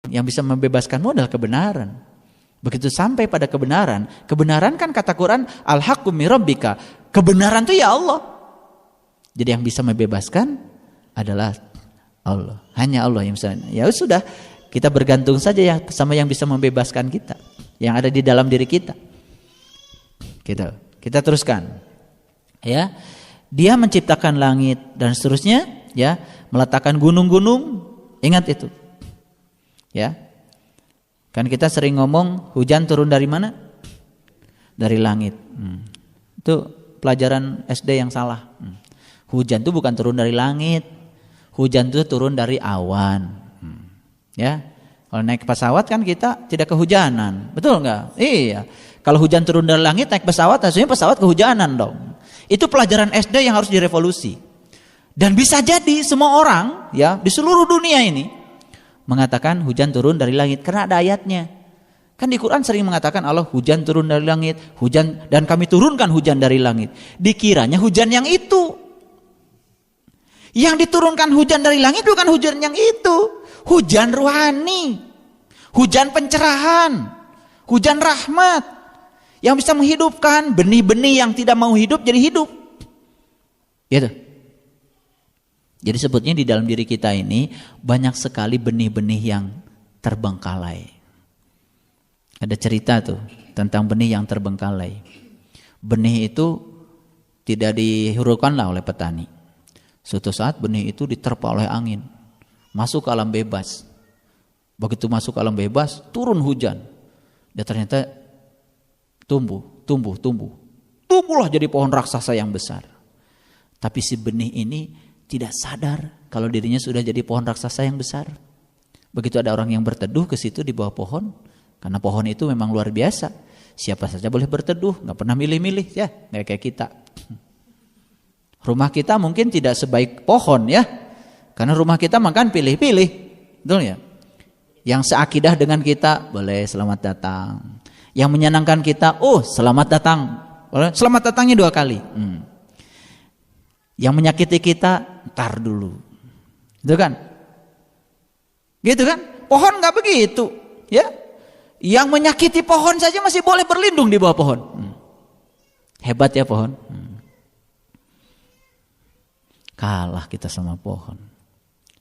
Yang bisa membebaskanmu adalah kebenaran. Begitu sampai pada kebenaran, kebenaran kan kata Quran al-haqqu min rabbika. Kebenaran itu ya Allah. Jadi yang bisa membebaskan adalah Allah. Hanya Allah yang bisa. Ya sudah, kita bergantung saja ya sama yang bisa membebaskan kita, yang ada di dalam diri kita. Kita teruskan. Ya. Dia menciptakan langit dan seterusnya, ya, meletakkan gunung-gunung. Ingat itu. Ya. Kan kita sering ngomong hujan turun dari mana? Dari langit. Itu pelajaran SD yang salah. Hujan itu bukan turun dari langit. Hujan itu turun dari awan. Ya. Kalau naik pesawat kan kita tidak kehujanan. Betul enggak? Iya. Kalau hujan turun dari langit naik pesawat, hasilnya pesawat kehujanan dong. Itu pelajaran SD yang harus direvolusi. Dan bisa jadi semua orang ya di seluruh dunia ini mengatakan hujan turun dari langit karena ada ayatnya. Kan di Quran sering mengatakan Allah hujan turun dari langit, hujan dan kami turunkan hujan dari langit. Dikiranya hujan yang itu. Yang diturunkan hujan dari langit bukan hujan yang itu. Hujan ruhani. Hujan pencerahan. Hujan rahmat. Yang bisa menghidupkan benih-benih yang tidak mau hidup jadi hidup. Gitu. Jadi sebetulnya di dalam diri kita ini banyak sekali benih-benih yang terbengkalai. Ada cerita tuh tentang benih yang terbengkalai. Benih itu tidak dihurufkanlah oleh petani. Suatu saat benih itu diterpa oleh angin, masuk ke alam bebas. Begitu masuk ke alam bebas, turun hujan. Dan ternyata tumbuhlah jadi pohon raksasa yang besar. Tapi si benih ini tidak sadar kalau dirinya sudah jadi pohon raksasa yang besar. Begitu ada orang yang berteduh ke situ di bawah pohon, karena pohon itu memang luar biasa. Siapa saja boleh berteduh, nggak pernah milih-milih ya, nggak kayak kita. Rumah kita mungkin tidak sebaik pohon ya, karena rumah kita makan pilih-pilih, betul ya. Yang seakidah dengan kita boleh selamat datang. Yang menyenangkan kita, oh selamat datang, boleh selamat datangnya 2 kali. Yang menyakiti kita, ntar dulu. Gitu kan? Gitu kan? Pohon nggak begitu, ya. Yang menyakiti pohon saja masih boleh berlindung di bawah pohon. Hebat ya pohon. Kalah kita sama pohon.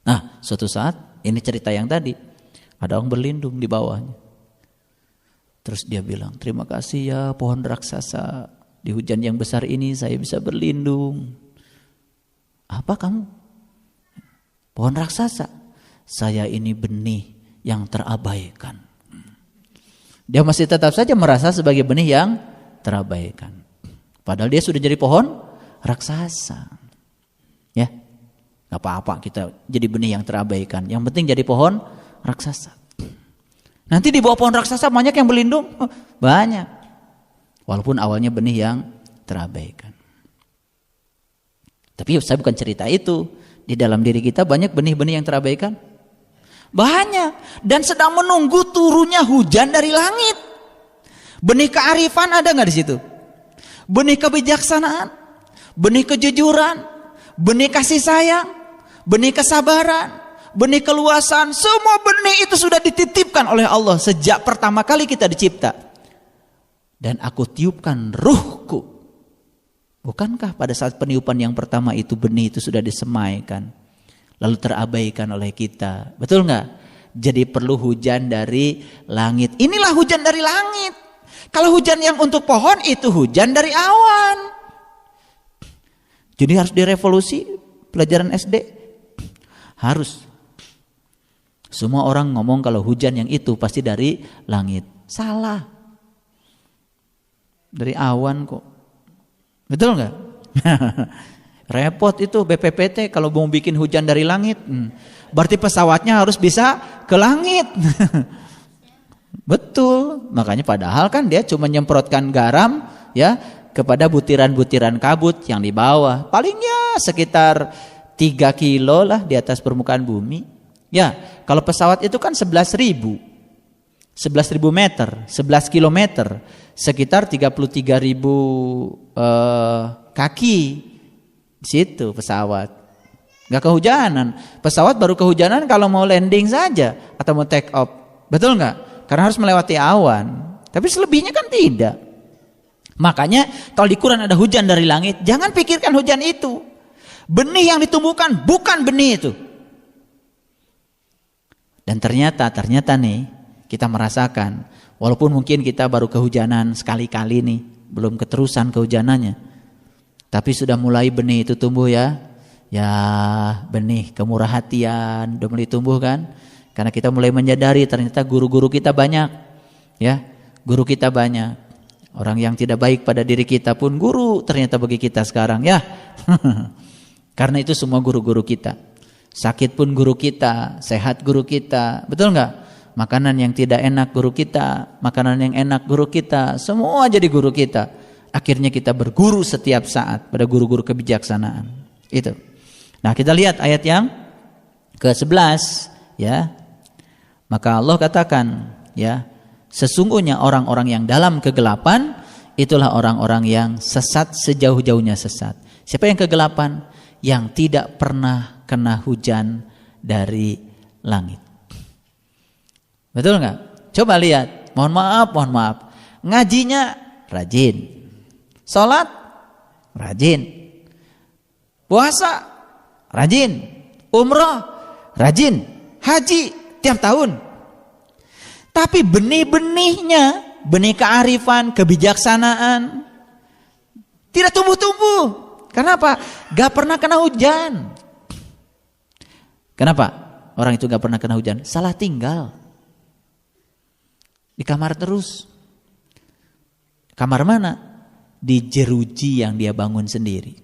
Nah, suatu saat ini cerita yang tadi, ada orang berlindung di bawahnya. Terus dia bilang, terima kasih ya pohon raksasa, di hujan yang besar ini saya bisa berlindung. Apa kamu? Pohon raksasa. Saya ini benih yang terabaikan. Dia masih tetap saja merasa sebagai benih yang terabaikan. Padahal dia sudah jadi pohon raksasa. Ya, gak apa-apa kita jadi benih yang terabaikan. Yang penting jadi pohon raksasa. Nanti di bawah pohon raksasa banyak yang berlindung. Banyak. Walaupun awalnya benih yang terabaikan. Tapi saya bukan cerita itu. Di dalam diri kita banyak benih-benih yang terabaikan. Banyak. Dan sedang menunggu turunnya hujan dari langit. Benih kearifan ada gak di situ? Benih kebijaksanaan. Benih kejujuran. Benih kasih sayang. Benih kesabaran. Benih keluasan. Semua benih itu sudah dititipkan oleh Allah. Sejak pertama kali kita dicipta. Dan aku tiupkan ruhku. Bukankah pada saat peniupan yang pertama itu benih itu sudah disemaikan, lalu terabaikan oleh kita, betul nggak? Jadi perlu hujan dari langit. Inilah hujan dari langit. Kalau hujan yang untuk pohon itu hujan dari awan. Jadi harus direvolusi pelajaran SD. Harus. Semua orang ngomong kalau hujan yang itu pasti dari langit. Salah. Dari awan kok. Betul nggak? Repot itu BPPT kalau mau bikin hujan dari langit. Berarti pesawatnya harus bisa ke langit. Betul. Makanya padahal kan dia cuma nyemprotkan garam ya kepada butiran-butiran kabut yang di bawah. Palingnya sekitar 3 kilo lah di atas permukaan bumi. Ya, kalau pesawat itu kan 11.000 meter, 11 kilometer, sekitar 33.000 kaki di situ pesawat. Nggak kehujanan. Pesawat baru kehujanan kalau mau landing saja atau mau take off. Betul nggak? Karena harus melewati awan. Tapi selebihnya kan tidak. Makanya kalau di Quran ada hujan dari langit, jangan pikirkan hujan itu. Benih yang ditumbuhkan bukan benih itu. Dan ternyata nih kita merasakan, walaupun mungkin kita baru kehujanan sekali-kali nih, belum keterusan kehujanannya, tapi sudah mulai benih itu tumbuh ya. Ya, benih kemurah hatian udah mulai tumbuh kan? Karena kita mulai menyadari ternyata guru-guru kita banyak. Ya, guru kita banyak. Orang yang tidak baik pada diri kita pun guru ternyata bagi kita sekarang ya. Karena itu semua guru-guru kita. Sakit pun guru kita, sehat guru kita. Betul nggak? Makanan yang tidak enak guru kita, makanan yang enak guru kita, semua jadi guru kita. Akhirnya kita berguru setiap saat pada guru-guru kebijaksanaan. Itu. Nah, kita lihat ayat yang ke-11 ya. Maka Allah katakan ya, sesungguhnya orang-orang yang dalam kegelapan itulah orang-orang yang sesat sejauh-jauhnya sesat. Siapa yang kegelapan? Yang tidak pernah kena hujan dari langit. Betul nggak? Coba lihat. Mohon maaf. Ngajinya rajin. Sholat rajin. Puasa rajin. Umroh rajin. Haji tiap tahun. Tapi benih-benihnya, benih kearifan, kebijaksanaan tidak tumbuh-tumbuh. Kenapa? Gak pernah kena hujan. Kenapa? Orang itu gak pernah kena hujan. Salah tinggal. Di kamar terus. Kamar mana? Di jeruji yang dia bangun sendiri.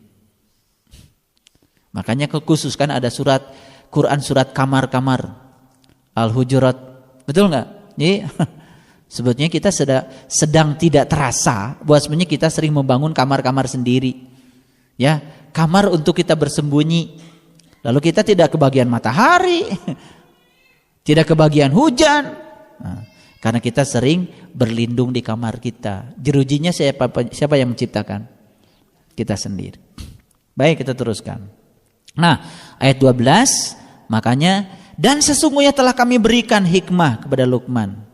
Makanya kekhususkan ada surat Quran, surat kamar-kamar, Al-Hujurat. Betul nggak? Jadi sebetulnya kita sedang tidak terasa bahwa sebenarnya kita sering membangun kamar-kamar sendiri. Ya, kamar untuk kita bersembunyi. Lalu kita tidak kebagian matahari, tidak kebagian hujan. Nah, karena kita sering berlindung di kamar kita. Jerujinya siapa yang menciptakan? Kita sendiri. Baik, kita teruskan. Nah, ayat 12, makanya dan sesungguhnya telah kami berikan hikmah kepada Luqman.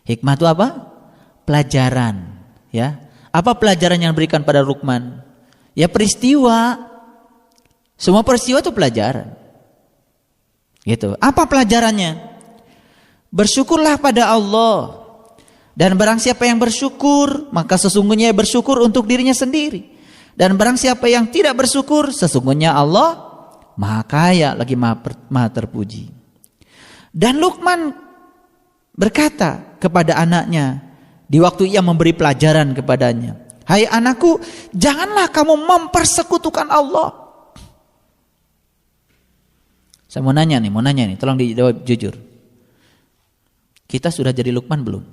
Hikmah itu apa? Pelajaran, ya. Apa pelajaran yang diberikan pada Luqman? Ya peristiwa. Semua peristiwa itu pelajaran. Gitu. Apa pelajarannya? Bersyukurlah pada Allah. Dan barang siapa yang bersyukur, maka sesungguhnya bersyukur untuk dirinya sendiri. Dan barang siapa yang tidak bersyukur, sesungguhnya Allah Maha Kaya lagi Maha Terpuji. Dan Luqman berkata kepada anaknya di waktu ia memberi pelajaran kepadanya, "Hai anakku, janganlah kamu mempersekutukan Allah." Saya mau nanya nih, tolong dijawab jujur. Kita sudah jadi Luqman belum?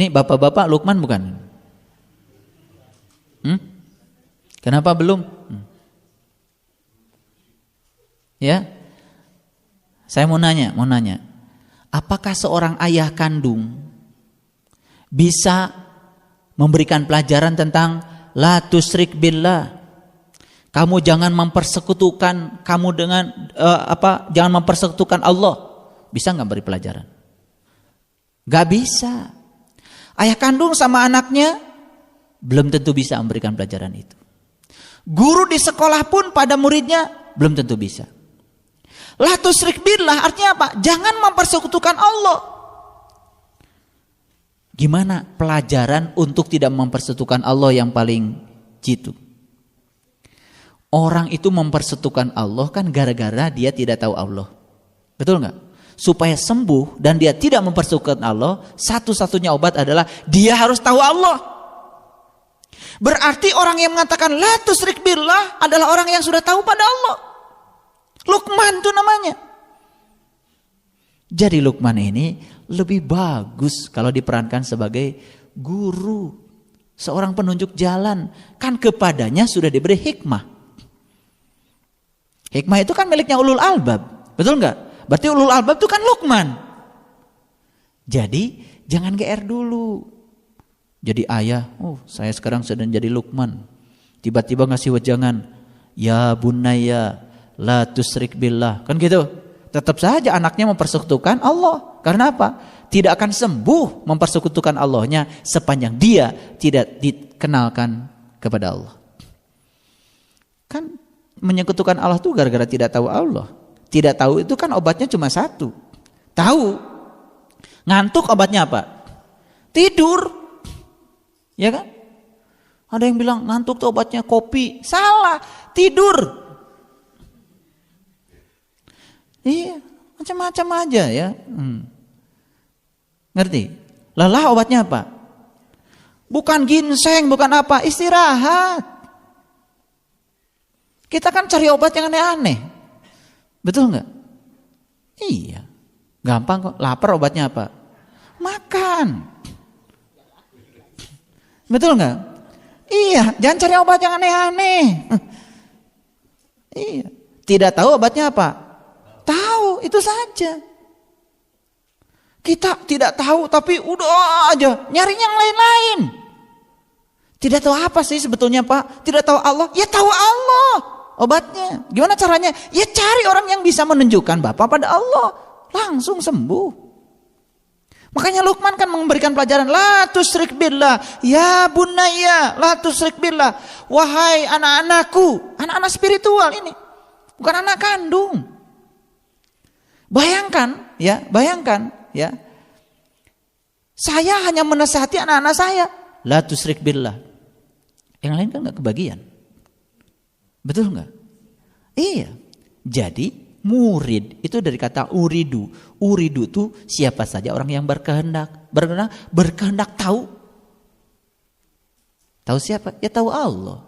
Nih bapak-bapak Luqman bukan? Kenapa belum? Ya, saya mau nanya. Apakah seorang ayah kandung bisa memberikan pelajaran tentang la tusyrik billah? Kamu jangan mempersekutukan jangan mempersekutukan Allah. Bisa nggak beri pelajaran? Gak bisa. Ayah kandung sama anaknya belum tentu bisa memberikan pelajaran itu. Guru di sekolah pun pada muridnya belum tentu bisa. La tusyrik billah artinya apa? Jangan mempersekutukan Allah. Gimana pelajaran untuk tidak mempersekutukan Allah yang paling jitu? Orang itu mempersekutukan Allah kan gara-gara dia tidak tahu Allah. Betul nggak? Supaya sembuh dan dia tidak mempersekutukan Allah, satu-satunya obat adalah dia harus tahu Allah. Berarti orang yang mengatakan la tusyrik billah adalah orang yang sudah tahu pada Allah. Luqman itu namanya. Jadi Luqman ini lebih bagus kalau diperankan sebagai guru, seorang penunjuk jalan. Kan kepadanya sudah diberi hikmah. Hikmah itu kan miliknya ulul albab, betul nggak? Berarti ulul albab itu kan Luqman. Jadi jangan GR dulu. Jadi ayah, saya sekarang sedang jadi Luqman. tiba-tiba ngasih wejangan, ya bunayya la tusyrik billah, kan gitu. Tetap saja anaknya mempersekutukan Allah. Karena apa? Tidak akan sembuh mempersekutukan Allahnya sepanjang dia tidak dikenalkan kepada Allah. Kan menyekutukan Allah itu gara-gara tidak tahu Allah. Tidak tahu itu kan obatnya cuma satu. Tahu. Ngantuk obatnya apa? Tidur. Ya kan? Ada yang bilang ngantuk tuh obatnya kopi. Salah, tidur. Iya, macam-macam aja ya. Ngerti? Lelah obatnya apa? Bukan ginseng, bukan apa, istirahat. Kita kan cari obat yang aneh-aneh. Betul nggak? Iya. Gampang kok. Lapar obatnya apa? Makan. Betul nggak? Iya, jangan cari obat yang aneh-aneh. Iya. Tidak tahu obatnya apa? Tahu, itu saja. Kita tidak tahu tapi udah aja nyari yang lain-lain. Tidak tahu apa sih sebetulnya Pak? Tidak tahu Allah? Ya tahu Allah obatnya. Gimana caranya? Ya cari orang yang bisa menunjukkan Bapak pada Allah. Langsung sembuh. Makanya Luqman kan memberikan pelajaran, la tusyrik billah, ya bunayya, la tusyrik billah. Wahai anak-anakku, anak-anak spiritual ini, bukan anak kandung. Bayangkan, ya. Saya hanya menasihati anak-anak saya, la tusyrik billah. Yang lain kan enggak kebagian. Betul enggak? Iya. Jadi murid itu dari kata uridu. Uridu itu siapa saja orang yang berkehendak tahu. Tahu siapa? Ya tahu Allah.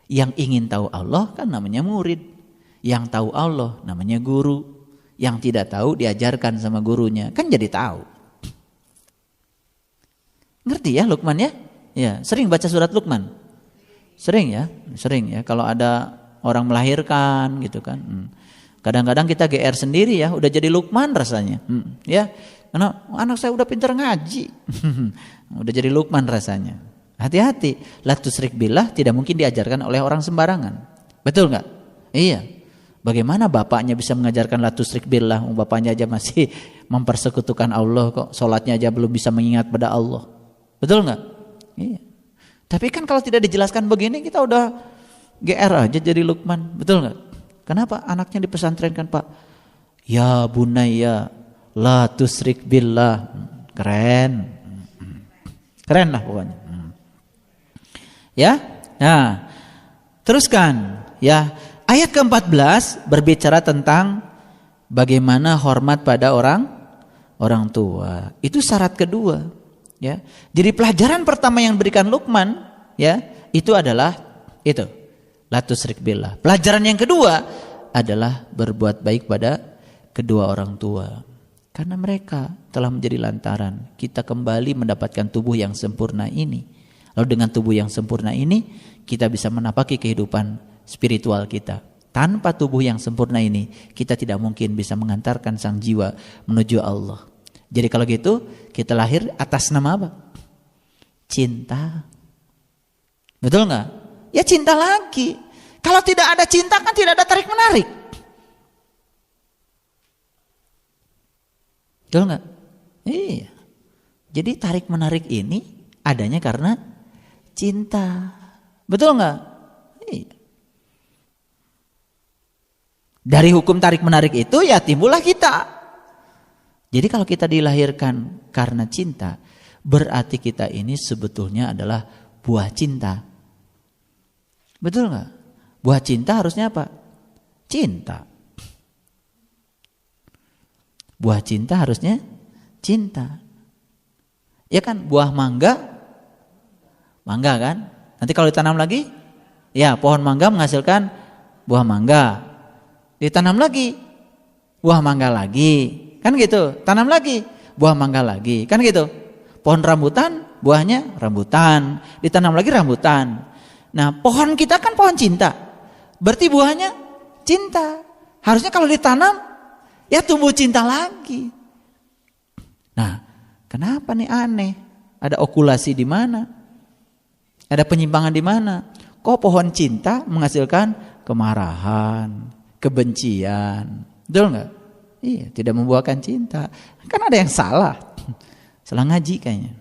Yang ingin tahu Allah kan namanya murid. Yang tahu Allah namanya guru. Yang tidak tahu diajarkan sama gurunya, kan jadi tahu. Ngerti ya Luqman ya? Ya, sering baca surat Luqman. Sering ya. Kalau ada orang melahirkan gitu kan. Kadang-kadang kita GR sendiri ya, udah jadi Luqman rasanya. Ya, karena anak saya udah pintar ngaji. Udah jadi Luqman rasanya. Hati-hati, la tusyrik billah tidak mungkin diajarkan oleh orang sembarangan. Betul nggak? Iya. Bagaimana bapaknya bisa mengajarkan la tusyrik billah? Bapaknya aja masih mempersekutukan Allah kok. Sholatnya aja belum bisa mengingat pada Allah. Betul nggak? Iya. Tapi kan kalau tidak dijelaskan begini kita udah GR aja jadi Luqman. Betul nggak? Kenapa anaknya dipesantrenkan Pak? Ya bunayya la tusyrik billah. Keren. Keren lah pokoknya. Ya. Nah, teruskan ya. Ayat ke-14 berbicara tentang bagaimana hormat pada orang tua. Itu syarat kedua, ya. Jadi pelajaran pertama yang diberikan Luqman, ya, itu adalah itu, la tusyrik billah. Pelajaran yang kedua adalah berbuat baik pada kedua orang tua. Karena mereka telah menjadi lantaran kita kembali mendapatkan tubuh yang sempurna ini. Lalu dengan tubuh yang sempurna ini kita bisa menapaki kehidupan spiritual kita. Tanpa tubuh yang sempurna ini kita tidak mungkin bisa mengantarkan sang jiwa menuju Allah. Jadi kalau gitu kita lahir atas nama apa? Cinta. Betul nggak? Ya cinta lagi. Kalau tidak ada cinta kan tidak ada tarik menarik. Betul nggak? Iya. Jadi tarik menarik ini adanya karena cinta. Betul nggak? Iya. Dari hukum tarik menarik itu ya timbullah kita. Jadi kalau kita dilahirkan karena cinta, berarti kita ini sebetulnya adalah buah cinta. Betul nggak? Buah cinta harusnya apa? Cinta. Buah cinta harusnya cinta. Ya kan, buah mangga kan? Nanti kalau ditanam lagi, ya pohon mangga menghasilkan buah mangga. Ditanam lagi, buah mangga lagi, kan gitu. Tanam lagi, buah mangga lagi, kan gitu. Pohon rambutan, buahnya rambutan. Ditanam lagi rambutan. Nah, pohon kita kan pohon cinta. Berarti buahnya cinta. Harusnya kalau ditanam, ya tumbuh cinta lagi. Nah, kenapa nih aneh? Ada okulasi di mana? Ada penyimpangan di mana? Kok pohon cinta menghasilkan kemarahan, kebencian? Betul nggak? Iya, tidak membuahkan cinta. Kan ada yang salah. Salah ngaji kayaknya.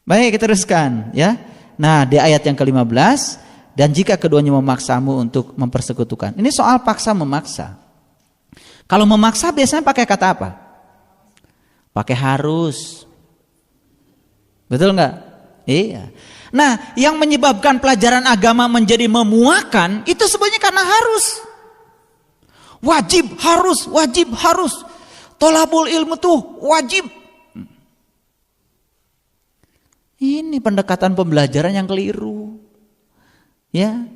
Baik, kita teruskan ya. Nah, di ayat yang ke-15, dan jika keduanya memaksamu untuk mempersekutukan. Ini soal paksa memaksa. Kalau memaksa biasanya pakai kata apa? Pakai harus. Betul nggak? Iya. Nah, yang menyebabkan pelajaran agama menjadi memuakan itu sebenarnya karena harus. Wajib, harus, wajib, harus. Tolabul ilmu tuh wajib. Ini pendekatan pembelajaran yang keliru. Ya.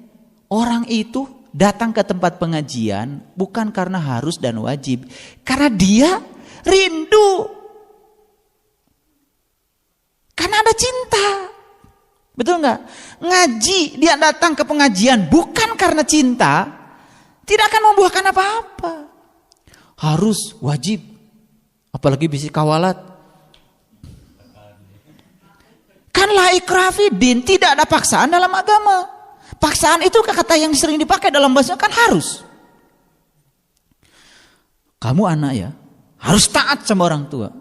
Orang itu datang ke tempat pengajian bukan karena harus dan wajib, karena dia rindu. Karena ada cinta. Betul nggak? Ngaji, dia datang ke pengajian bukan karena cinta, tidak akan membuahkan apa-apa. Harus, wajib. Apalagi bisa kawalat. Kan la ikraha fiddin, tidak ada paksaan dalam agama. Paksaan itu kata yang sering dipakai dalam bahasa kan harus. Kamu anak ya, harus taat sama orang tua.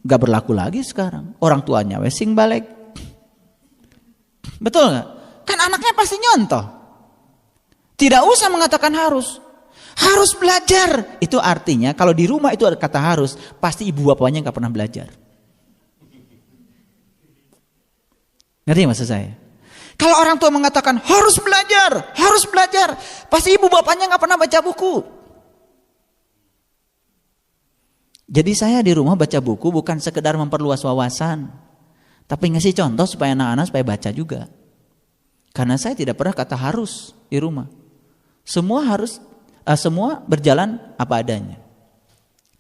Gak berlaku lagi sekarang. Orang tuanya wesing balik. Betul gak? Kan anaknya pasti nyontoh. Tidak usah mengatakan harus. Harus belajar. Itu artinya kalau di rumah itu ada kata harus, pasti ibu bapaknya gak pernah belajar. Ngerti maksud saya? Kalau orang tua mengatakan harus belajar, pasti ibu bapaknya nggak pernah baca buku. Jadi saya di rumah baca buku bukan sekedar memperluas wawasan, tapi ngasih contoh supaya anak-anak supaya baca juga. Karena saya tidak pernah kata harus di rumah. Semua berjalan apa adanya.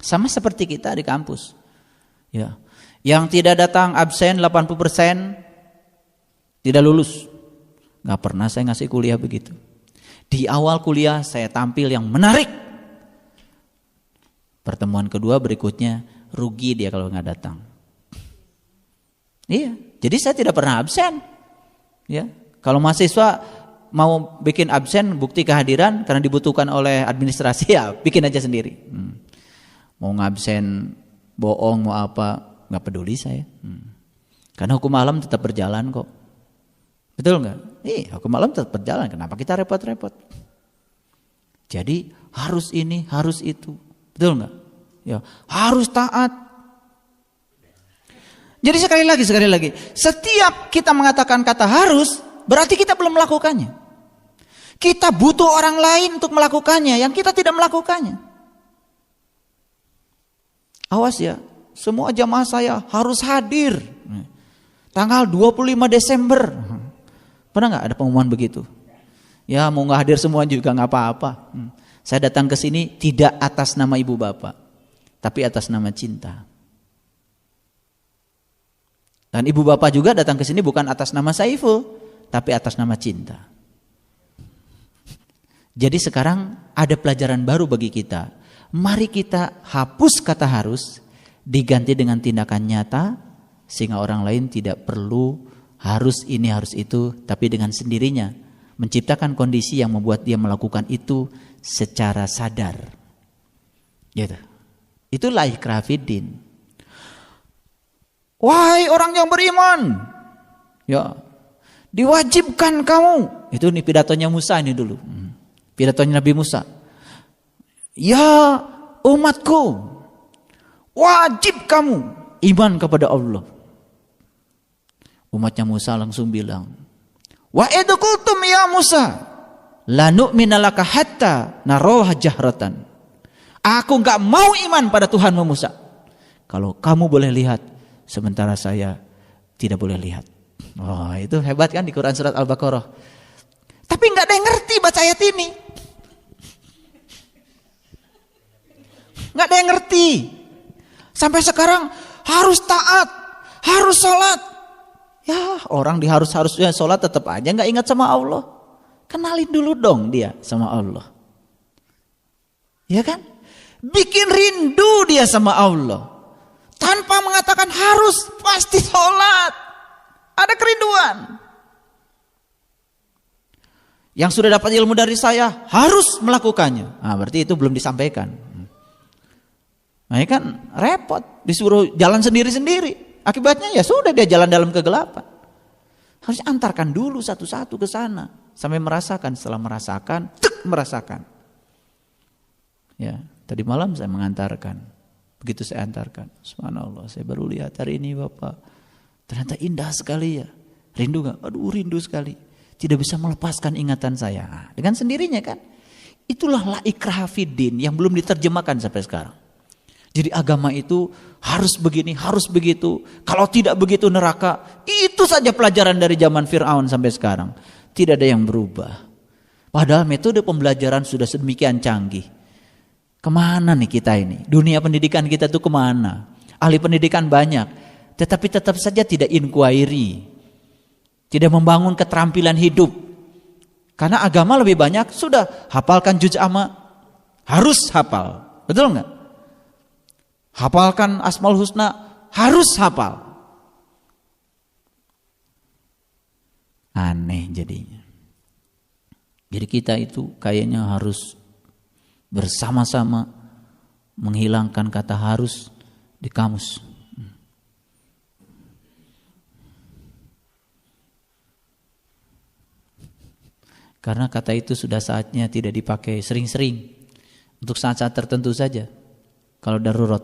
Sama seperti kita di kampus. Ya. Yang tidak datang absen 80%. Tidak lulus. Gak pernah saya ngasih kuliah begitu. Di awal kuliah saya tampil yang menarik. Pertemuan kedua berikutnya rugi dia kalau gak datang. Iya, jadi saya tidak pernah absen. Ya, kalau mahasiswa mau bikin absen bukti kehadiran karena dibutuhkan oleh administrasi, ya bikin aja sendiri. Mau ngabsen bohong mau apa, gak peduli saya. Karena hukum alam tetap berjalan kok. Betul nggak? Iya, hukum alam tetap berjalan. Kenapa kita repot-repot? Jadi harus ini, harus itu. Betul nggak? Ya, harus taat. Jadi sekali lagi, setiap kita mengatakan kata harus, berarti kita belum melakukannya. Kita butuh orang lain untuk melakukannya, yang kita tidak melakukannya. Awas ya, semua jamaah saya harus hadir. Tanggal 25 Desember. Pernah nggak ada pengumuman begitu? Ya mau nggak hadir semua juga nggak apa-apa. Saya datang ke sini tidak atas nama ibu bapak, tapi atas nama cinta. Dan ibu bapak juga datang ke sini bukan atas nama Saiful, tapi atas nama cinta. Jadi sekarang ada pelajaran baru bagi kita. Mari kita hapus kata harus, diganti dengan tindakan nyata, sehingga orang lain tidak perlu harus ini harus itu, tapi dengan sendirinya menciptakan kondisi yang membuat dia melakukan itu secara sadar. Gitu. Itulah ikrah fiddin. Wahai orang yang beriman, ya diwajibkan kamu. Itu nih pidatonya Musa ini dulu. Pidatonya Nabi Musa. Ya umatku, wajib kamu iman kepada Allah. Umatnya Musa langsung bilang, wa idh qultum ya Musa la nu'mina laka hatta narawha jahratan. Aku enggak mau iman pada Tuhanmu Musa kalau kamu boleh lihat sementara saya tidak boleh lihat. Oh, itu hebat kan di Quran surat Al-Baqarah. Tapi enggak ada yang ngerti baca ayat ini. Enggak ada yang ngerti. Sampai sekarang harus taat, harus sholat. Ya orang di harusnya sholat tetap aja nggak ingat sama Allah. Kenalin dulu dong dia sama Allah. Ya kan? Bikin rindu dia sama Allah. Tanpa mengatakan harus, pasti sholat. Ada kerinduan. Yang sudah dapat ilmu dari saya harus melakukannya. Nah, berarti itu belum disampaikan. Nah, ini kan repot, disuruh jalan sendiri-sendiri. Akibatnya ya sudah dia jalan dalam kegelapan. Harus antarkan dulu satu-satu ke sana sampai merasakan. Setelah merasakan, merasakan. Ya, tadi malam saya mengantarkan. Begitu saya antarkan, subhanallah, saya baru lihat hari ini Bapak. Ternyata indah sekali ya. Rindu gak? Aduh, rindu sekali. Tidak bisa melepaskan ingatan saya. Dengan sendirinya kan. Itulah la ikraha fiddin yang belum diterjemahkan sampai sekarang. Jadi agama itu harus begini, harus begitu. Kalau tidak begitu neraka. Itu saja pelajaran dari zaman Fir'aun sampai sekarang. Tidak ada yang berubah. Padahal metode pembelajaran sudah sedemikian canggih. Kemana nih kita ini? Dunia pendidikan kita tuh kemana? Ahli pendidikan banyak. Tetapi tetap saja tidak inquiry. Tidak membangun keterampilan hidup. Karena agama lebih banyak, sudah hafalkan juz amma. Harus hafal. Betul enggak? Hafalkan Asmaul Husna. Harus hafal. Aneh jadinya. Jadi kita itu kayaknya harus bersama-sama menghilangkan kata harus di kamus. Karena kata itu sudah saatnya tidak dipakai sering-sering. Untuk saat-saat tertentu saja. Kalau darurat.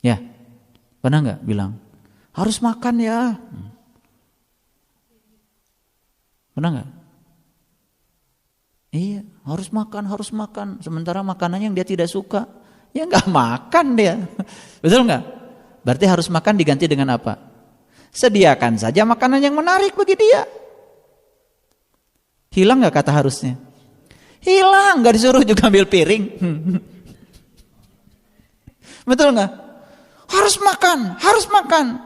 Ya, pernah nggak bilang harus makan ya? Pernah nggak? Iya, harus makan. Sementara makanannya yang dia tidak suka, ya nggak makan dia. Betul nggak? Berarti harus makan diganti dengan apa? Sediakan saja makanan yang menarik bagi dia. Hilang nggak kata harusnya? Hilang, nggak disuruh juga ambil piring. Betul nggak? Harus makan.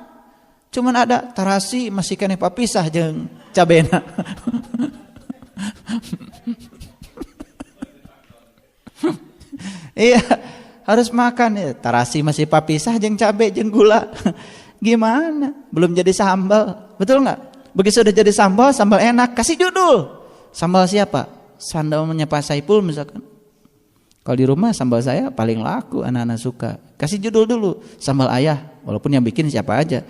Cuman ada tarasi masih kena papisah jeung cabena. Iya, harus makan ya. Tarasi masih papisah jeung cabe jeung gula. Gimana? Belum jadi sambal, betul nggak? Begitu sudah jadi sambal enak, kasih judul. Sambal siapa? Sambalnya Pak Saipul misalkan. Kalau di rumah sambal saya paling laku, anak-anak suka. Kasih judul dulu, sambal ayah, walaupun yang bikin siapa aja.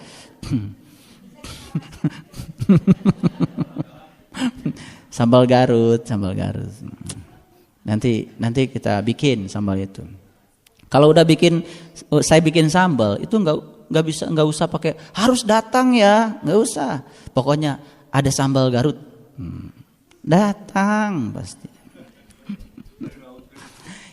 Sambal Garut. Nanti kita bikin sambal itu. Kalau udah saya bikin sambal itu nggak usah pakai harus datang ya, nggak usah. Pokoknya ada sambal Garut, datang pasti.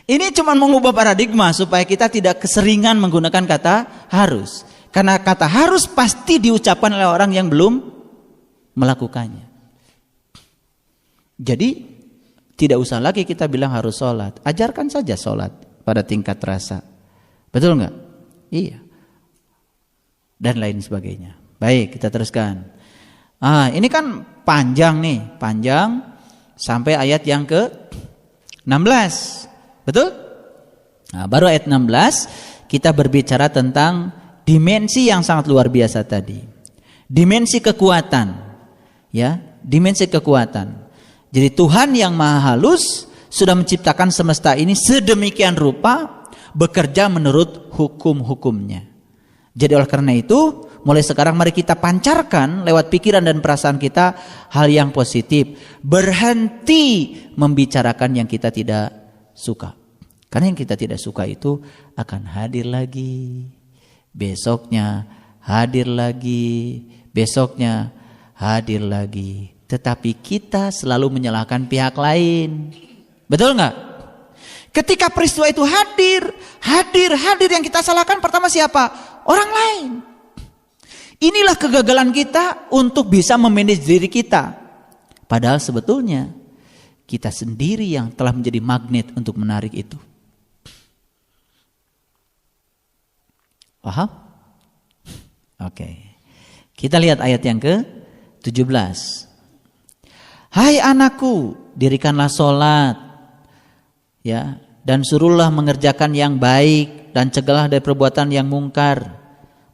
Ini cuma mengubah paradigma supaya kita tidak keseringan menggunakan kata harus. Karena kata harus pasti diucapkan oleh orang yang belum melakukannya. Jadi tidak usah lagi kita bilang harus sholat. Ajarkan saja sholat pada tingkat rasa. Betul nggak? Iya. Dan lain sebagainya. Baik, kita teruskan. Ini kan panjang sampai ayat yang ke-16. Betul? Nah, baru ayat 16 kita berbicara tentang dimensi yang sangat luar biasa tadi. Dimensi kekuatan. Ya, dimensi kekuatan. Jadi Tuhan yang Maha Halus sudah menciptakan semesta ini sedemikian rupa, bekerja menurut hukum-hukumnya. Jadi oleh karena itu, mulai sekarang mari kita pancarkan lewat pikiran dan perasaan kita hal yang positif. Berhenti membicarakan yang kita tidak suka. Karena yang kita tidak suka itu akan hadir lagi. Besoknya hadir lagi. Besoknya hadir lagi. Tetapi kita selalu menyalahkan pihak lain. Betul nggak? Ketika peristiwa itu hadir yang kita salahkan pertama siapa? Orang lain. Inilah kegagalan kita untuk bisa memanage diri kita. Padahal sebetulnya kita sendiri yang telah menjadi magnet untuk menarik itu. Paham? Oke. Kita lihat ayat yang ke-17. Hai anakku, dirikanlah sholat. Dan suruhlah mengerjakan yang baik dan cegahlah dari perbuatan yang mungkar.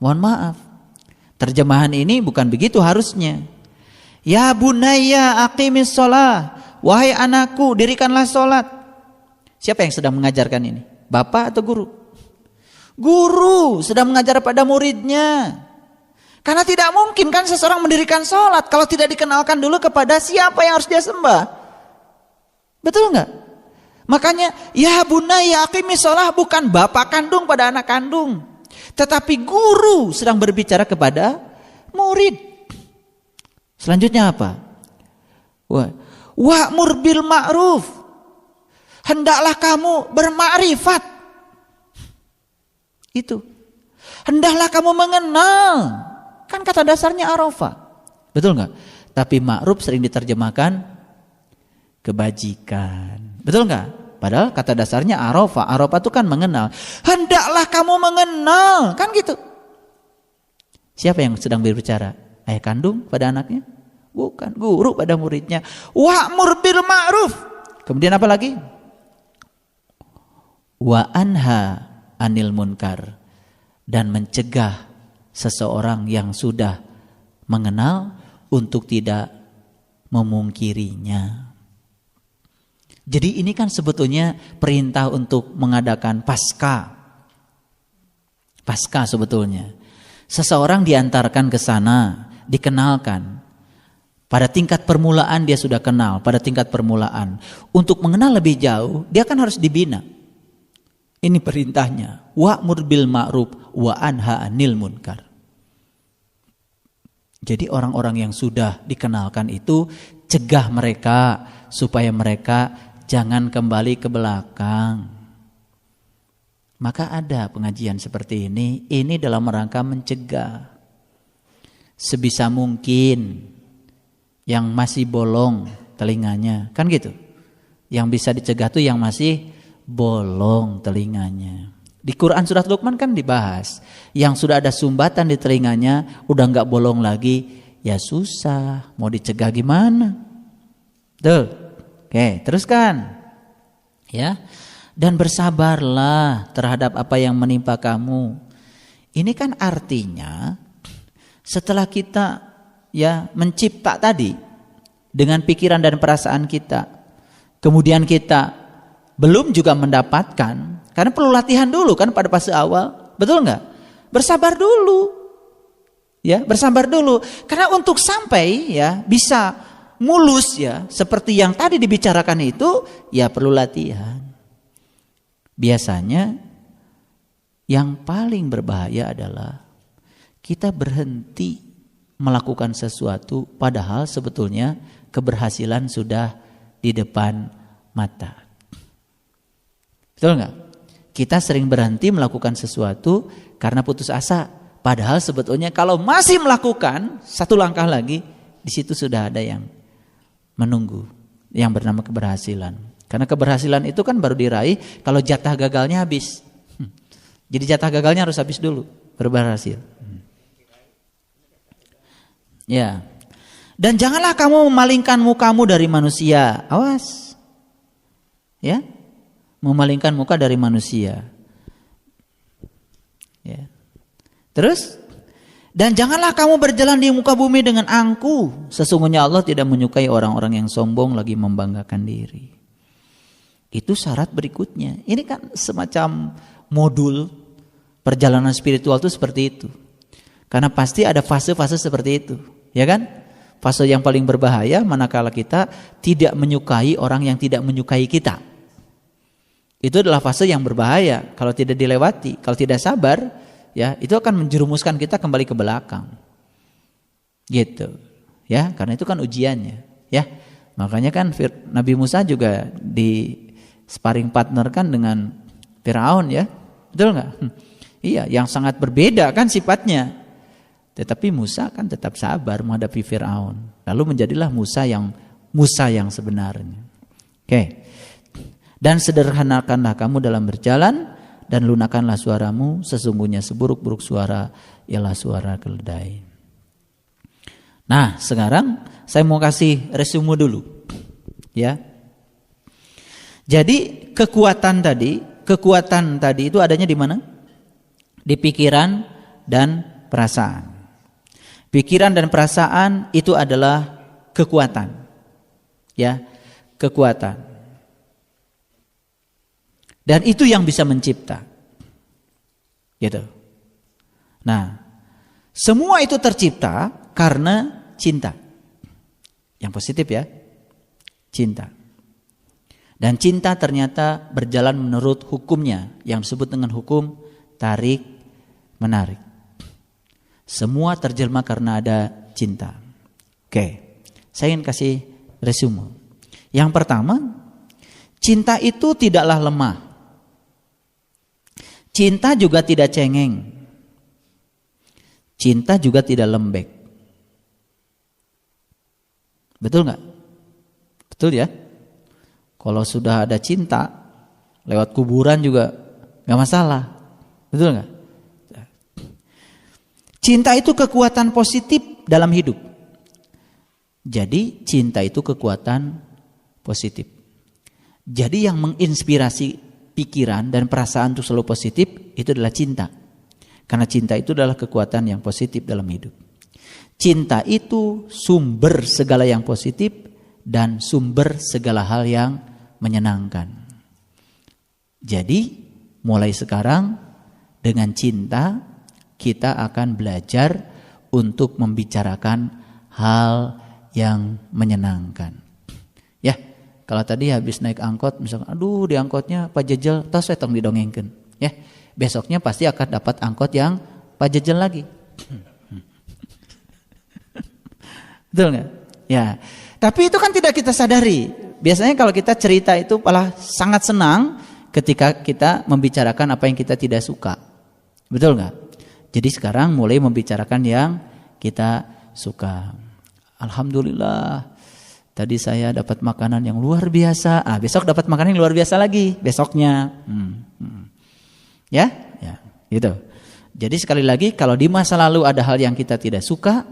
Mohon maaf. Terjemahan ini bukan begitu harusnya. Ya bunayya aqimis shalah. Wahai anakku, dirikanlah sholat. Siapa yang sedang mengajarkan ini? Bapak atau guru? Guru sedang mengajar pada muridnya. Karena tidak mungkin kan seseorang mendirikan sholat kalau tidak dikenalkan dulu kepada siapa yang harus dia sembah. Betul nggak? Makanya ya bunayya aqimis shalah bukan bapak kandung pada anak kandung, tetapi guru sedang berbicara kepada murid. Selanjutnya apa? Wa'mur bil ma'ruf. Hendaklah kamu bermakrifat. Itu. Hendaklah kamu mengenal. Kan kata dasarnya arafah. Betul nggak? Tapi ma'ruf sering diterjemahkan kebajikan. Betul nggak? Padahal kata dasarnya arafah. Arafah itu kan mengenal. Hendaklah kamu mengenal. Kan gitu. Siapa yang sedang berbicara? Ayah kandung pada anaknya? Bukan. Guru pada muridnya. Wa'mur bil ma'ruf. Kemudian apa lagi? Wa anha anil munkar. Dan mencegah seseorang yang sudah mengenal untuk tidak memungkirinya. Jadi ini kan sebetulnya perintah untuk mengadakan Paskah. Paskah sebetulnya. Seseorang diantarkan ke sana, dikenalkan. Pada tingkat permulaan dia sudah kenal, pada tingkat permulaan. Untuk mengenal lebih jauh, dia kan harus dibina. Ini perintahnya. Wa'mur bil ma'ruf wa anha 'anil munkar. Jadi orang-orang yang sudah dikenalkan itu cegah mereka supaya mereka jangan kembali ke belakang. Maka ada pengajian seperti ini dalam rangka mencegah. Sebisa mungkin yang masih bolong telinganya, kan gitu. Yang bisa dicegah tuh yang masih bolong telinganya. Di Quran surat Luqman kan dibahas, yang sudah ada sumbatan di telinganya udah nggak bolong lagi, ya susah, mau dicegah gimana? Tuh, oke, teruskan, ya. Dan bersabarlah terhadap apa yang menimpa kamu. Ini kan artinya setelah kita ya mencipta tadi dengan pikiran dan perasaan kita, kemudian kita belum juga mendapatkan, karena perlu latihan dulu kan pada fase awal, betul nggak? Bersabar dulu, ya bersabar dulu, karena untuk sampai ya bisa mulus ya seperti yang tadi dibicarakan itu, ya perlu latihan. Biasanya yang paling berbahaya adalah kita berhenti melakukan sesuatu padahal sebetulnya keberhasilan sudah di depan mata. Betul nggak? Kita sering berhenti melakukan sesuatu karena putus asa. Padahal sebetulnya kalau masih melakukan satu langkah lagi, di situ sudah ada yang menunggu, yang bernama keberhasilan. Karena keberhasilan itu kan baru diraih kalau jatah gagalnya habis. Jadi jatah gagalnya harus habis dulu, baru berhasil. Ya. Dan janganlah kamu memalingkan mukamu dari manusia. Awas. Ya. Memalingkan muka dari manusia. Ya. Terus, dan janganlah kamu berjalan di muka bumi dengan angkuh. Sesungguhnya Allah tidak menyukai orang-orang yang sombong lagi membanggakan diri. Itu syarat berikutnya. Ini kan semacam modul perjalanan spiritual itu seperti itu. Karena pasti ada fase-fase seperti itu, ya kan? Fase yang paling berbahaya manakala kita tidak menyukai orang yang tidak menyukai kita. Itu adalah fase yang berbahaya kalau tidak dilewati, kalau tidak sabar, ya itu akan menjerumuskan kita kembali ke belakang. Gitu. Ya, karena itu kan ujiannya, ya. Makanya kan Nabi Musa juga di sparring partner kan dengan Firaun ya. Betul enggak? Iya, yang sangat berbeda kan sifatnya. Tetapi Musa kan tetap sabar menghadapi Firaun. Lalu menjadilah Musa yang sebenarnya. Oke. Dan sederhanakanlah kamu dalam berjalan dan lunakkanlah suaramu, sesungguhnya seburuk-buruk suara ialah suara keledai. Nah, sekarang saya mau kasih resume dulu. Ya. Jadi kekuatan tadi itu adanya di mana? Di pikiran dan perasaan. Pikiran dan perasaan itu adalah kekuatan. Ya, kekuatan. Dan itu yang bisa mencipta. Gitu. Nah, semua itu tercipta karena cinta. Yang positif ya, cinta. Dan cinta ternyata berjalan menurut hukumnya yang disebut dengan hukum tarik menarik. Semua terjelma karena ada cinta. Oke, saya ingin kasih resume. Yang pertama, cinta itu tidaklah lemah. Cinta juga tidak cengeng. Cinta juga tidak lembek. Betul nggak? Betul ya? Kalau sudah ada cinta, lewat kuburan juga nggak masalah. Betul nggak? Cinta itu kekuatan positif dalam hidup. Jadi cinta itu kekuatan positif. Jadi yang menginspirasi pikiran dan perasaan untuk selalu positif itu adalah cinta. Karena cinta itu adalah kekuatan yang positif dalam hidup. Cinta itu sumber segala yang positif dan sumber segala hal yang menyenangkan. Jadi mulai sekarang dengan cinta kita akan belajar untuk membicarakan hal yang menyenangkan. Ya, kalau tadi habis naik angkot misalkan, aduh di angkotnya Pak Jejel, tos tong didongengkeun. Ya, besoknya pasti akan dapat angkot yang Pak Jejel lagi. Betul nggak? Ya, tapi itu kan tidak kita sadari. Biasanya kalau kita cerita itu malah sangat senang ketika kita membicarakan apa yang kita tidak suka. Betul nggak? Jadi sekarang mulai membicarakan yang kita suka. Alhamdulillah, tadi saya dapat makanan yang luar biasa. Besok dapat makanan yang luar biasa lagi besoknya. Ya, gitu. Jadi sekali lagi kalau di masa lalu ada hal yang kita tidak suka,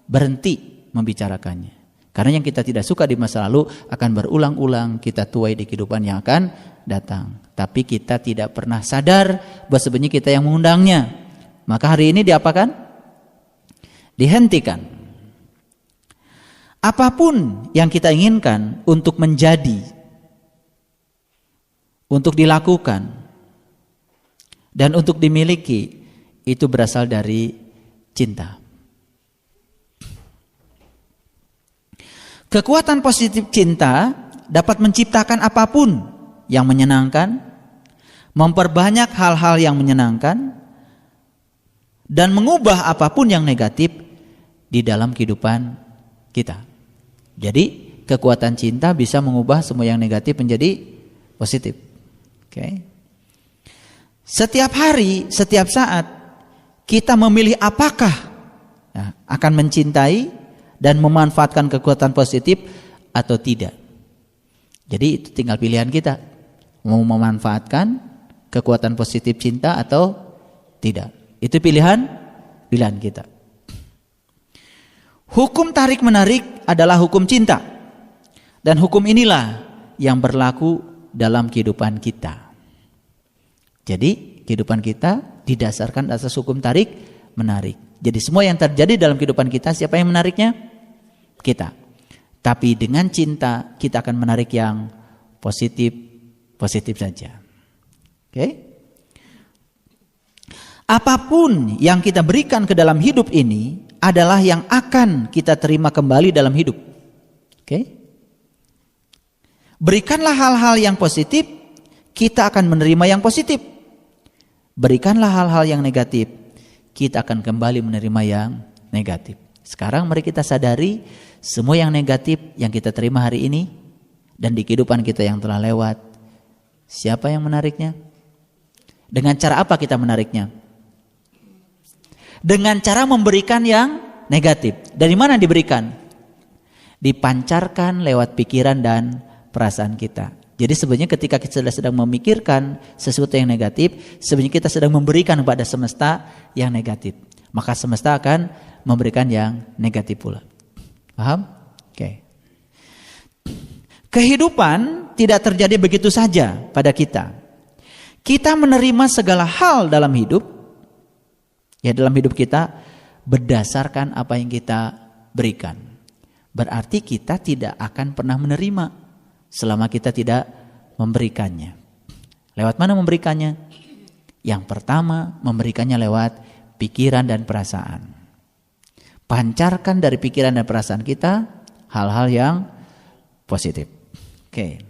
berhenti membicarakannya. Karena yang kita tidak suka di masa lalu akan berulang-ulang kita tuai di kehidupan yang akan datang. Tapi kita tidak pernah sadar bahwa sebenarnya kita yang mengundangnya. Maka hari ini diapakan? Dihentikan. Apapun yang kita inginkan untuk menjadi, untuk dilakukan, dan untuk dimiliki, itu berasal dari cinta. Kekuatan positif cinta dapat menciptakan apapun yang menyenangkan, memperbanyak hal-hal yang menyenangkan, dan mengubah apapun yang negatif di dalam kehidupan kita. Jadi kekuatan cinta bisa mengubah semua yang negatif menjadi positif. Oke. Setiap hari, setiap saat kita memilih apakah akan mencintai dan memanfaatkan kekuatan positif atau tidak. Jadi itu tinggal pilihan kita. Mau memanfaatkan kekuatan positif cinta atau tidak. Itu pilihan kita. Hukum tarik menarik adalah hukum cinta. Dan hukum inilah yang berlaku dalam kehidupan kita. Jadi kehidupan kita didasarkan atas hukum tarik menarik. Jadi semua yang terjadi dalam kehidupan kita, siapa yang menariknya? Kita. Tapi dengan cinta kita akan menarik yang positif saja. Oke? Apapun yang kita berikan ke dalam hidup ini adalah yang akan kita terima kembali dalam hidup. Oke? Berikanlah hal-hal yang positif, kita akan menerima yang positif. Berikanlah hal-hal yang negatif, kita akan kembali menerima yang negatif. Sekarang mari kita sadari semua yang negatif yang kita terima hari ini dan di kehidupan kita yang telah lewat, siapa yang menariknya? Dengan cara apa kita menariknya? Dengan cara memberikan yang negatif. Dari mana diberikan? Dipancarkan lewat pikiran dan perasaan kita. Jadi sebenarnya ketika kita sedang memikirkan sesuatu yang negatif, sebenarnya kita sedang memberikan kepada semesta yang negatif. Maka semesta akan memberikan yang negatif pula. Paham? Oke. Kehidupan tidak terjadi begitu saja pada kita. Kita menerima segala hal dalam hidup Ya, dalam hidup kita berdasarkan apa yang kita berikan. Berarti kita tidak akan pernah menerima selama kita tidak memberikannya. Lewat mana memberikannya? Yang pertama, memberikannya lewat pikiran dan perasaan. Pancarkan dari pikiran dan perasaan kita hal-hal yang positif. Oke.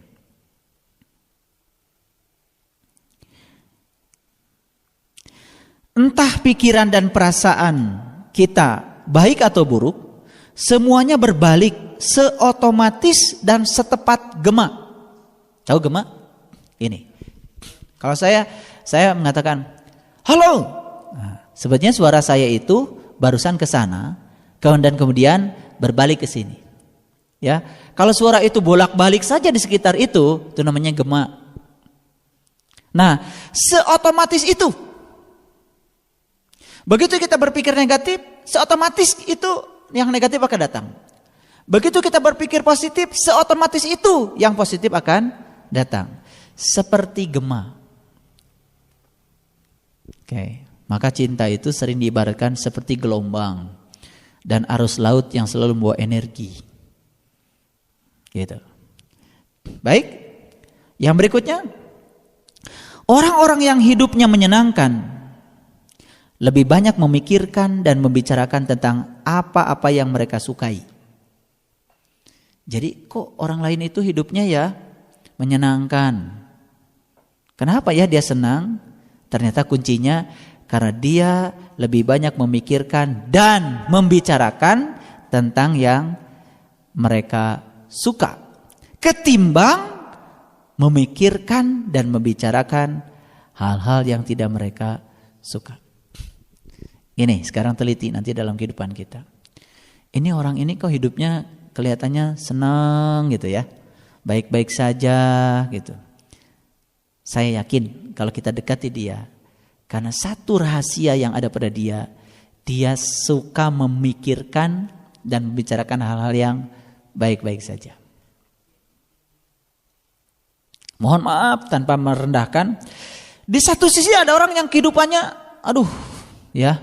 Entah pikiran dan perasaan kita baik atau buruk, semuanya berbalik seotomatis dan setepat gema. Tahu gema? Ini. Kalau saya mengatakan, halo. Nah, sebetulnya suara saya itu barusan ke sana, dan kemudian berbalik ke sini. Ya, kalau suara itu bolak-balik saja di sekitar itu namanya gema. Nah, seotomatis itu. Begitu kita berpikir negatif, seotomatis itu yang negatif akan datang. Begitu kita berpikir positif, seotomatis itu yang positif akan datang. Seperti gema. Oke, maka cinta itu sering diibaratkan seperti gelombang dan arus laut yang selalu membawa energi. Gitu. Baik. Yang berikutnya, orang-orang yang hidupnya menyenangkan lebih banyak memikirkan dan membicarakan tentang apa-apa yang mereka sukai. Jadi kok orang lain itu hidupnya ya menyenangkan. Kenapa ya dia senang? Ternyata kuncinya karena dia lebih banyak memikirkan dan membicarakan tentang yang mereka suka. Ketimbang memikirkan dan membicarakan hal-hal yang tidak mereka suka. Ini sekarang teliti nanti dalam kehidupan kita. Ini orang ini kok hidupnya kelihatannya senang gitu ya. Baik-baik saja gitu. Saya yakin kalau kita dekati dia, karena satu rahasia yang ada pada dia, dia suka memikirkan dan membicarakan hal-hal yang baik-baik saja. Mohon maaf tanpa merendahkan. Di satu sisi ada orang yang kehidupannya, ya,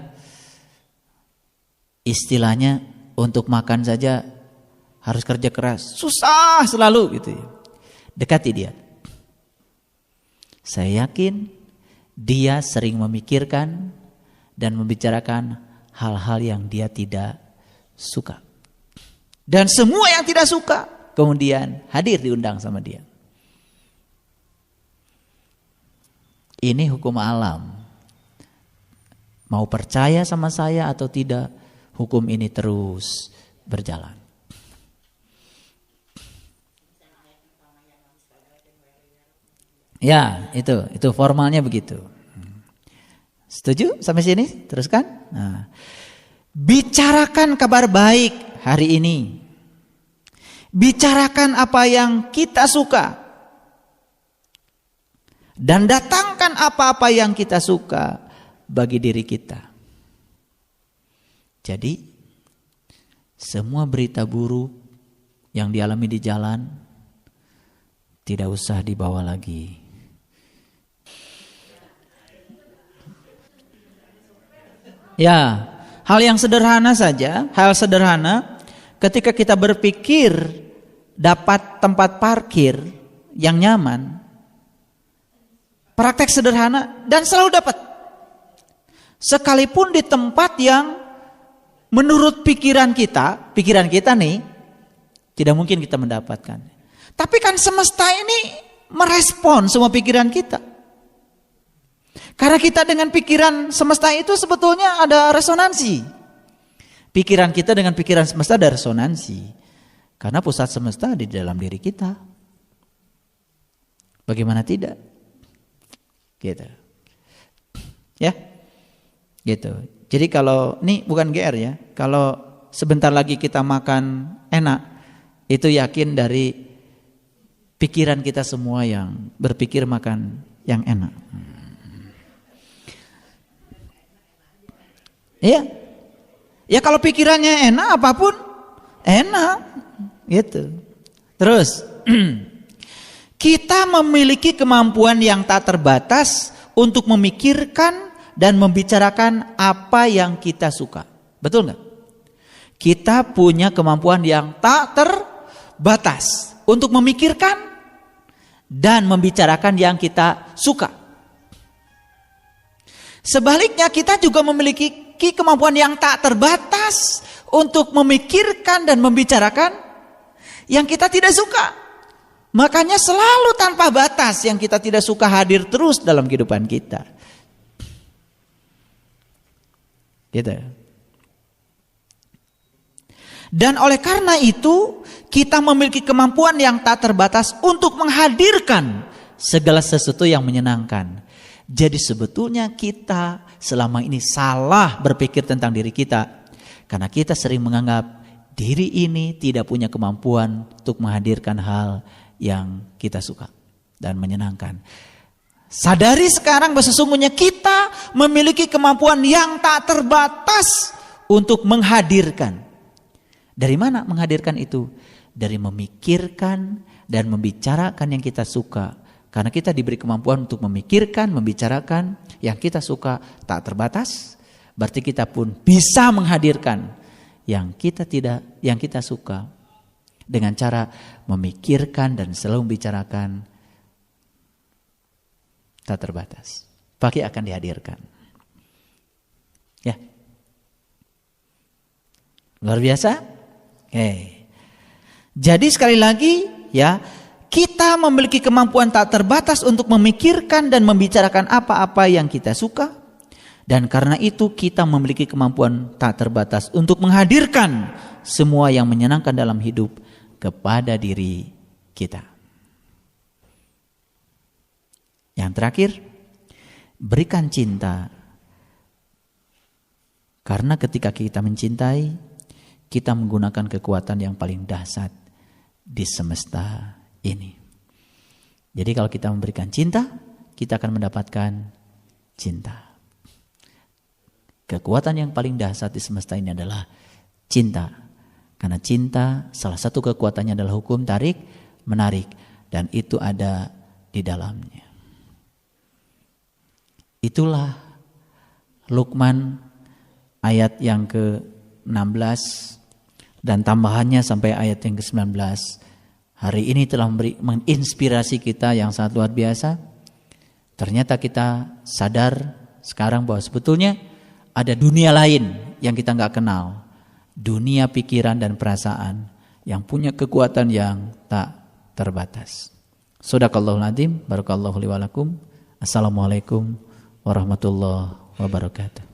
istilahnya untuk makan saja harus kerja keras, susah selalu gitu ya. Dekati dia. Saya yakin dia sering memikirkan dan membicarakan hal-hal yang dia tidak suka. Dan semua yang tidak suka kemudian hadir diundang sama dia. Ini hukum alam. Mau percaya sama saya atau tidak, hukum ini terus berjalan. Ya, itu formalnya begitu. Setuju sampai sini? Teruskan. Nah, bicarakan kabar baik hari ini. Bicarakan apa yang kita suka. Dan datangkan apa-apa yang kita suka bagi diri kita. Jadi, semua berita buruk yang dialami di jalan tidak usah dibawa lagi. Ya, hal yang sederhana saja, hal sederhana ketika kita berpikir dapat tempat parkir yang nyaman, praktek sederhana dan selalu dapat. Sekalipun di tempat yang menurut pikiran kita nih tidak mungkin kita mendapatkan. Tapi kan semesta ini merespon semua pikiran kita. Karena kita dengan pikiran semesta itu sebetulnya ada resonansi. Pikiran kita dengan pikiran semesta ada resonansi. Karena pusat semesta di dalam diri kita. Bagaimana tidak? Gitu. Ya. Gitu. Jadi kalau ini bukan GR ya. Kalau sebentar lagi kita makan enak, itu yakin dari pikiran kita semua yang berpikir makan yang enak. Iya. Ya kalau pikirannya enak apapun enak gitu. Terus kita memiliki kemampuan yang tak terbatas untuk memikirkan dan membicarakan apa yang kita suka. Betul nggak? Kita punya kemampuan yang tak terbatas untuk memikirkan dan membicarakan yang kita suka. Sebaliknya kita juga memiliki kemampuan yang tak terbatas untuk memikirkan dan membicarakan yang kita tidak suka. Makanya selalu tanpa batas yang kita tidak suka hadir terus dalam kehidupan kita. Gitu. Dan oleh karena itu kita memiliki kemampuan yang tak terbatas untuk menghadirkan segala sesuatu yang menyenangkan. Jadi sebetulnya kita selama ini salah berpikir tentang diri kita. Karena kita sering menganggap diri ini tidak punya kemampuan untuk menghadirkan hal yang kita suka dan menyenangkan. Sadari sekarang bahwa sesungguhnya kita memiliki kemampuan yang tak terbatas untuk menghadirkan. Dari mana menghadirkan itu? Dari memikirkan dan membicarakan yang kita suka. Karena kita diberi kemampuan untuk memikirkan, membicarakan yang kita suka tak terbatas. Berarti kita pun bisa menghadirkan yang kita suka. Dengan cara memikirkan dan selalu membicarakan tak terbatas. Pasti akan dihadirkan. Ya. Luar biasa? Jadi sekali lagi ya, kita memiliki kemampuan tak terbatas untuk memikirkan dan membicarakan apa-apa yang kita suka. Dan karena itu kita memiliki kemampuan tak terbatas untuk menghadirkan semua yang menyenangkan dalam hidup kepada diri kita. Yang terakhir, berikan cinta. Karena ketika kita mencintai, kita menggunakan kekuatan yang paling dahsyat di semesta ini. Jadi kalau kita memberikan cinta, kita akan mendapatkan cinta. Kekuatan yang paling dahsyat di semesta ini adalah cinta. Karena cinta salah satu kekuatannya adalah hukum tarik menarik. Dan itu ada di dalamnya. Itulah Luqman ayat yang ke-16 dan tambahannya sampai ayat yang ke-19. Hari ini telah menginspirasi kita yang sangat luar biasa. Ternyata kita sadar sekarang bahwa sebetulnya ada dunia lain yang kita nggak kenal. Dunia pikiran dan perasaan yang punya kekuatan yang tak terbatas. Shadaqallahul adzim, barakallahu li wa lakum. Assalamualaikum warahmatullahi wabarakatuh.